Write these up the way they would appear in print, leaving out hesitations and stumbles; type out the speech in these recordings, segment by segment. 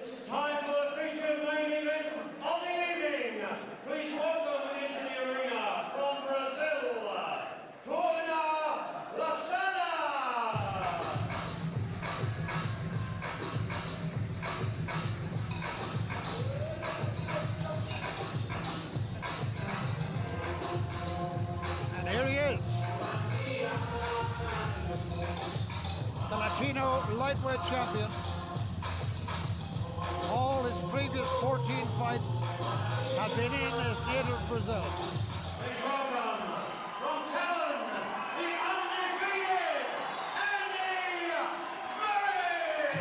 It's time for the featured main event of the evening. Please welcome into the arena from Brazil, Claudinei Lacerda. And here he is, the Latino lightweight champion. All his previous 14 fights have been in his native Brazil. Please welcome from Cavern, the undefeated Andy Murray.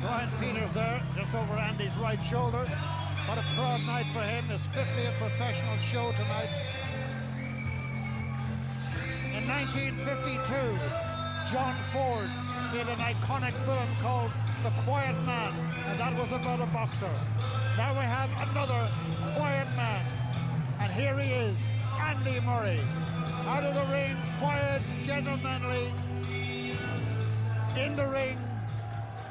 Brian Peters there, just over Andy's right shoulder. What a proud night for him, his 50th professional show tonight. In 1952, John Ford made an iconic film called The Quiet Man, and that was about a boxer. Now we have another quiet man, and here he is, Andy Murray. Out of the ring, quiet, gentlemanly. In the ring,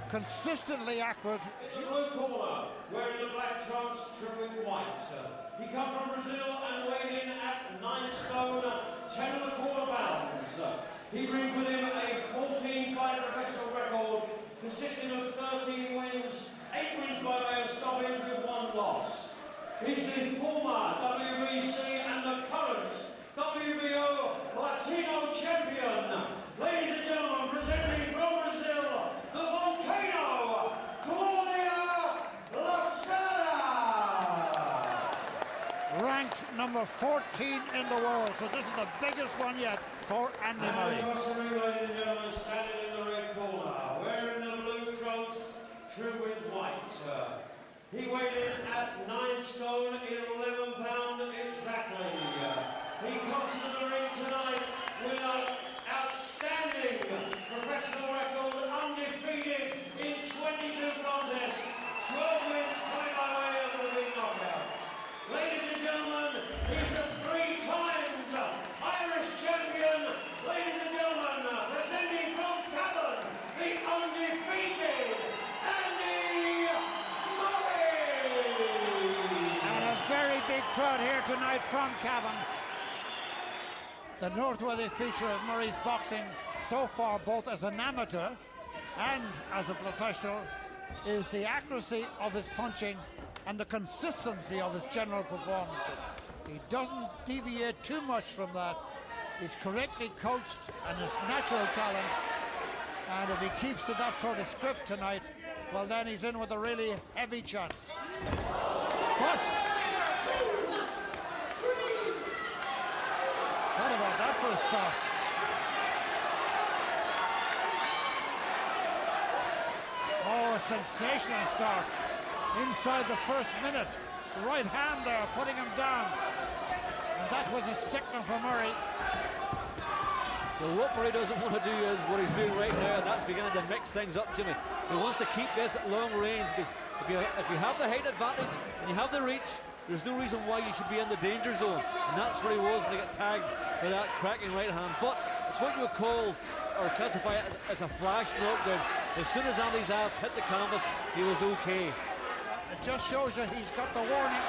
consistently accurate. In the blue corner, wearing the black trunks trimmed with white. He comes from Brazil and weighed in at 9 stone, 10 1/4 pounds. He brings with him a 14-fight professional record consisting of 13 wins, 8 wins by way of stoppage with 1 loss. He's the former WBC and the current WBO Latino champion. Ladies and gentlemen, presenting from Brazil, the volcano, Claudinei Lacerda. Ranked number 14 in the world, so this is the biggest one yet for Andy Murray. Ladies and gentlemen, standing in the red corner, wearing the blue trunks trimmed with white. He weighed in at 9 stone, 11 pounds exactly. He comes to the ring tonight with an outstanding professional record, undefeated in 22 contests, 12 wins coming by way of the big knockout. Ladies and gentlemen, he's a 3 times Irish champion. Ladies and gentlemen, presenting from Cavern, the undefeated Andy Murray. And a very big crowd here tonight from Cavan. The noteworthy feature of Murray's boxing so far, both as an amateur and as a professional, is the accuracy of his punching and the consistency of his general performances. He doesn't deviate too much from that. He's correctly coached and his natural talent. And if he keeps to that sort of script tonight, well, then he's in with a really heavy chance. But what about that for a start? Oh, a sensational start. Inside the first minute. Right hand there, putting him down. And that was a sickener for Murray. Well, what Murray doesn't want to do is what he's doing right now, and that's beginning to mix things up, Jimmy. He wants to keep this at long range, because if you have the height advantage and you have the reach, there's no reason why you should be in the danger zone. And that's where he was when he got tagged by that cracking right hand. But it's what you would call or classify it as a flash knockdown. As soon as Andy's ass hit the canvas, he was okay. It just shows you he's got the warning,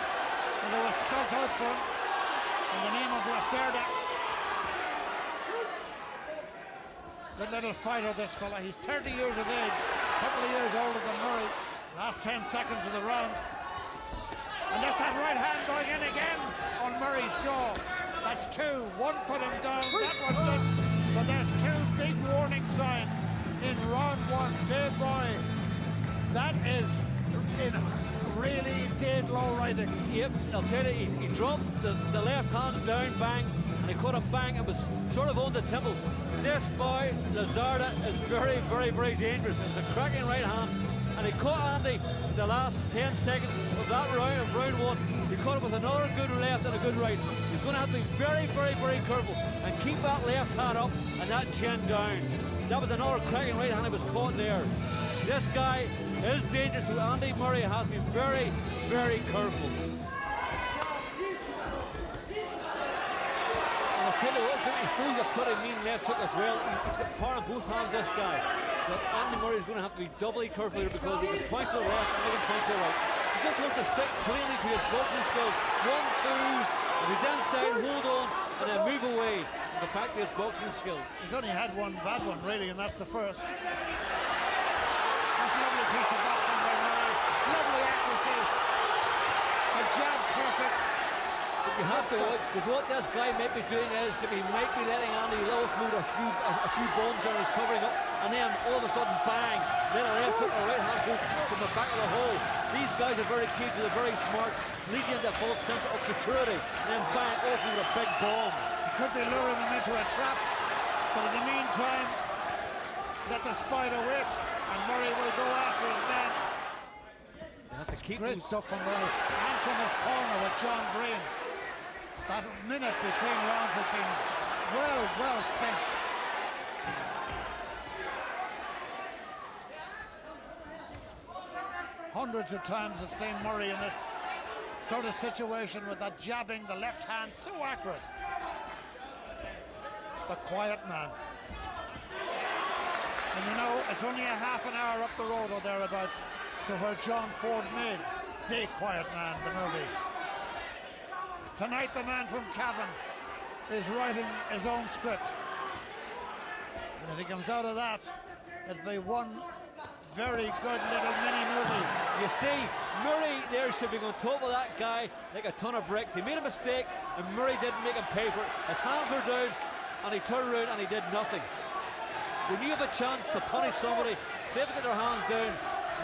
and they were spelled out for him in the name of Lacerda. Good little fighter, this fella. He's 30 years of age, a couple of years older than Murray. Last 10 seconds of the round. And there's that right hand going in again on Murray's jaw. That's 2. One put him down, that one didn't. But there's 2 big warning signs in round 1. Big boy, that is in really dead low riding. Yep, I'll tell you, he dropped the left hands down, bang, and he caught a bang. It was sort of on the temple. This boy, Lacerda, is very, very, very dangerous. It's a cracking right hand, and he caught Andy in the last 10 seconds of that round, of round 1. He caught him with another good left and a good right. He's is going to have to be very, very, very careful and keep that left hand up and that chin down. That was another cracking right hand that was caught there. This guy is dangerous, so Andy Murray has to be very, very careful. I'll tell you what, he throws a pretty mean left hook as well. He's got power on both hands, this guy. So Andy Murray is going to have to be doubly careful here because he can punch to the left and he can punch to the right. He just wants to stick plainly to his boxing skills. 1-2s, if he's inside, hold on, and then move away and get back to his boxing skills. He's only had one bad one, really, and that's the first. That's a lovely piece of boxing by Murray. Lovely accuracy. A jab perfect. But you have to watch, because what this guy might be doing is he might be letting Andy offload a few bombs on his covering up, and then all of a sudden, bang, then a left hook or a right hand hook from the back of the hole. These guys are very cagey, they're very smart, leading into a false sense of security, and then bang, offload a big bomb. He could be luring him into a trap, but in the meantime, let the spider wait, and Murray will go after his man. They have to keep Great stuff from Murray, and from his corner with John Green. That minute between rounds has been well spent. Hundreds of times I've seen Murray in this sort of situation with that jabbing, the left hand so accurate. The quiet man. And you know, it's only a half an hour up the road or thereabouts to where John Ford made The Quiet Man, the movie. Tonight the man from Cavan is writing his own script. And if he comes out of that, it'll be one very good little mini movie. You see, Murray there should be on top of that guy like a ton of bricks. He made a mistake and Murray didn't make him pay for it. His hands were down and he turned around and he did nothing. When you have a chance to punish somebody, they've got their hands down,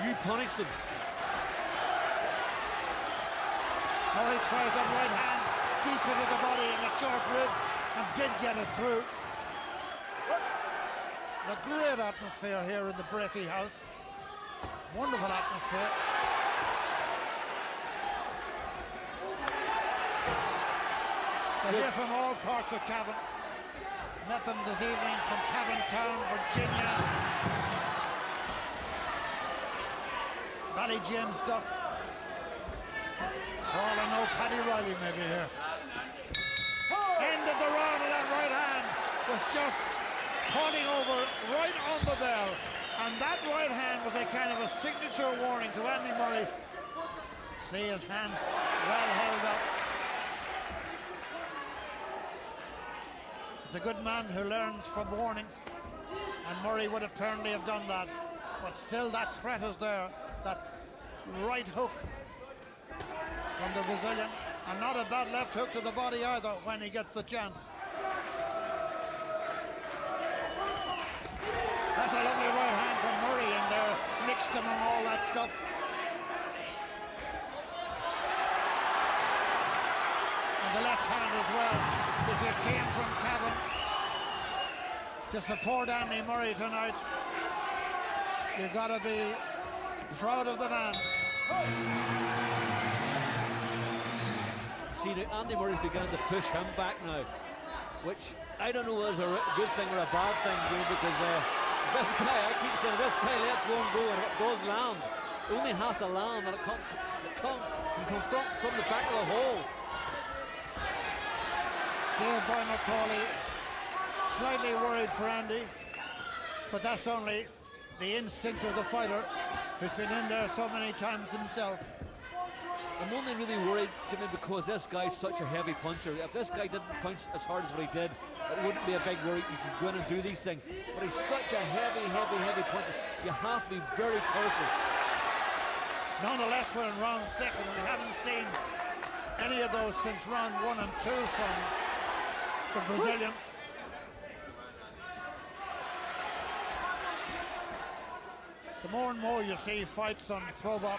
you punish them. Murray tries that right hand deep into the body in the short rib and did get it through. A great atmosphere here in the Breathie House. Wonderful atmosphere. They're here from all parts of Cavan. Met them this evening from Cavan Town, Virginia. Valley James Duff. For all I know, Paddy Riley may be here. End of the round, and that right hand was just turning over right on the bell. And that right hand was a kind of a signature warning to Andy Murray. See his hands well held up. He's a good man who learns from warnings. And Murray would apparently have done that. But still that threat is there. That right hook from the Brazilian. And not a bad left hook to the body either when he gets the chance. That's a lovely right hand from Murray in there, mixed among all that stuff. And the left hand as well. If you came from Cavan to support Andy Murray tonight, you've got to be proud of the man. See, Andy Murray's beginning to push him back now, which I don't know whether it's a good thing or a bad thing, because this guy, I keep saying, this guy lets one go and it does land. It only has to land and it can come from the back of the hole. Dear Boy McCauley, slightly worried for Andy, but that's only the instinct of the fighter who's been in there so many times himself. I'm only really worried, Jimmy, because this guy's such a heavy puncher. If this guy didn't punch as hard as what he did, it wouldn't be a big worry. You can go in and do these things. But he's such a heavy puncher. You have to be very careful. Nonetheless, we're in round second, and we haven't seen any of those since round 1 and 2 from the Brazilian. The more and more you see fights on Probox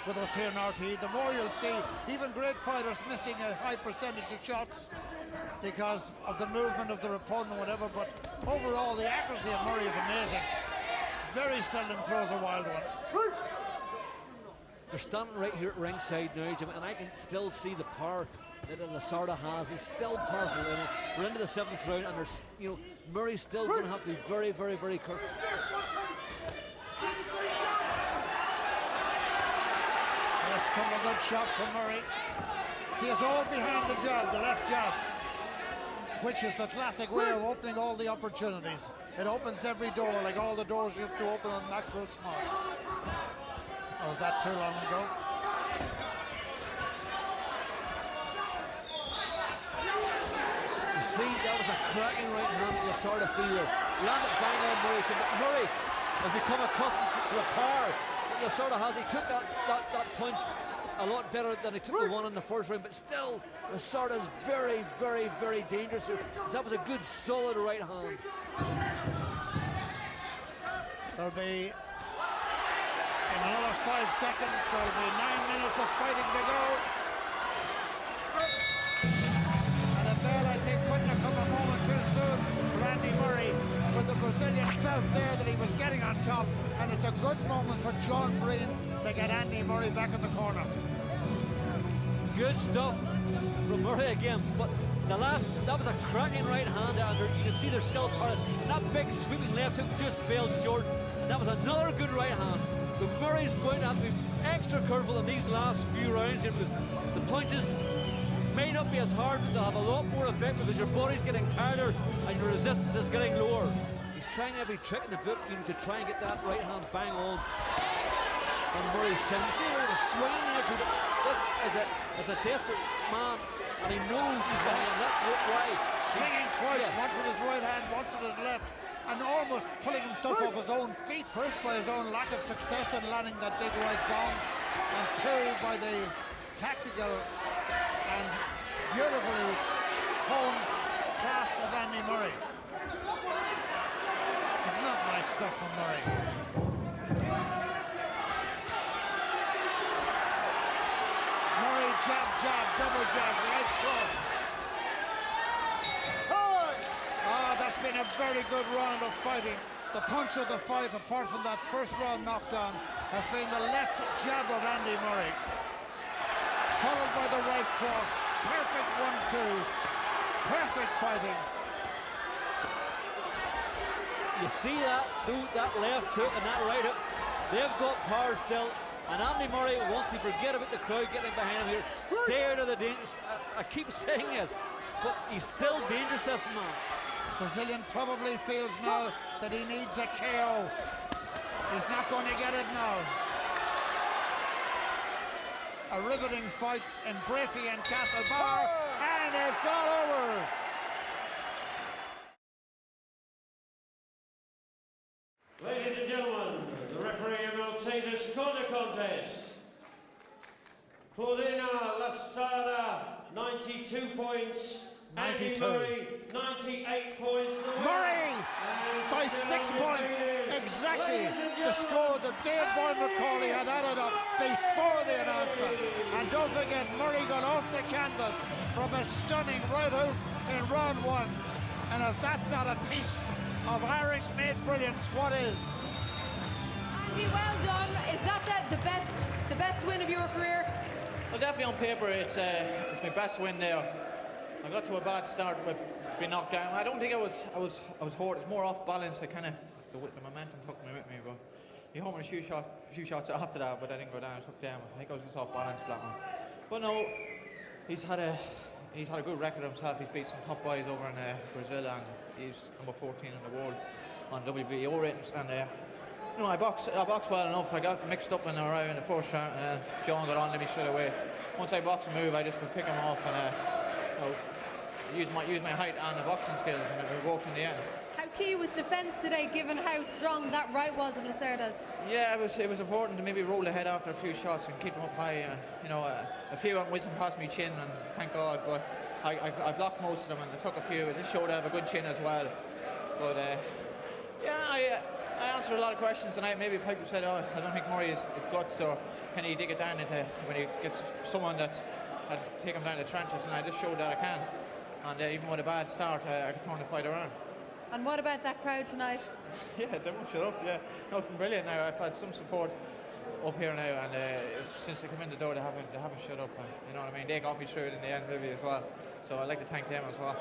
with us here in RTE, the more you'll see even great fighters missing a high percentage of shots because of the movement of their opponent or whatever, but overall the accuracy of Murray is amazing. Very seldom throws a wild one. They're standing right here at ringside now, Jimmy, and I can still see the power that Lacerda has. He's still powerful in it. We're into the 7th round, and there's, you know, Murray's still going to have to be very, very, very careful. That's come a good shot from Murray. See, it's all behind the jab, the left jab, which is the classic way of opening all the opportunities. It opens every door, like all the doors you have to open on Maxwell Smart. Or was that too long ago? You see, that was a cracking right hand to Lacerda fielder. Landed bang on Murray. So Murray has become accustomed to the power that Lacerda has. He took that punch a lot better than he took the one in the first round, but still, Lacerda is very, very, very dangerous. That was a good, solid right hand. There'll be, in another 5 seconds, there'll be 9 minutes of fighting to go. And a bell, I think, couldn't have come a moment too soon for Andy Murray, but the Brazilian felt there that he was getting on top, and it's a good moment for John Breen to get Andy Murray back in the corner. Good stuff from Murray again, but that was a cracking right hand, and you can see they're still tired. And that big sweeping left hook just failed short, and that was another good right hand. So Murray's going to have to be extra careful in these last few rounds here, because the punches may not be as hard, but they'll have a lot more effect because your body's getting tighter and your resistance is getting lower. He's trying every trick in the book, you know, to try and get that right hand bang on Murray's chin. You see where he was swinging there. This is a desperate man, and he knows he's behind. That's why. Swinging twice, once with his right hand, once with his left, and almost pulling himself off his own feet, first by his own lack of success in landing that big right bomb, and two by the tactical and beautifully honed class of Andy Murray. It's not nice stuff from Murray. Murray jab, jab, double jab, right cross. That's been a very good round of fighting. The punch of the fight, apart from that first round knockdown, has been the left jab of Andy Murray, followed by the right cross. Perfect 1-2. Perfect fighting. You see that left hook and that right hook. They've got power still. And Andy Murray wants to forget about the crowd getting behind him here. Stay out of the dangerous. I keep saying this, but he's still dangerous, this man. Brazilian probably feels now that he needs a KO. He's not going to get it now. A riveting fight in Breffy and Castlebar, and it's all over. Ladies and gentlemen, the referee will take the score the contest. Claudinei Lacerda, 92 points. 92. Andy Murray, 98 points. Murray by 6 points, exactly the score that Dave Boyd McCauley had added up before the announcement. And don't forget, Murray got off the canvas from a stunning right hook in round 1. And if that's not a piece of Irish-made brilliance, what is? Andy, well done. Is that the best win of your career? Well, definitely on paper, it's my best win there. I got to a bad start with being knocked down. I don't think I was hurt. It's more off balance. I kind of the momentum took me with me, but he hit me a few shots after that, but I didn't go down. I took them. I think I was just off balance flat one. But no, he's had a good record himself. He's beat some top boys over in Brazil, and he's number 14 in the world on WBO ratings. And you know, I box well enough. I got mixed up in the round in the first round, and John got on to me straight away. Once I box a move, I just could pick him off and use my height and the boxing skills, and it worked in the end. How key was defence today, given how strong that right was of Lacerda's? Yeah, it was important to maybe roll ahead after a few shots and keep them up high. You know, a few went whizzing past me chin, and thank God, but I blocked most of them, and I took a few. It just showed I have a good chin as well. But yeah, I answered a lot of questions tonight. Maybe people said, "Oh, I don't think Murray is guts," or can he dig it down into when he gets someone that's had to take him down the trenches, and I just showed that I can. And even with a bad start, I could turn the fight around. And what about that crowd tonight? Yeah, they won't shut up. Yeah, no, it's been brilliant. Now I've had some support up here now, and since they came in the door, they haven't shut up. And, you know what I mean? They got me through it in the end, maybe as well. So I'd like to thank them as well.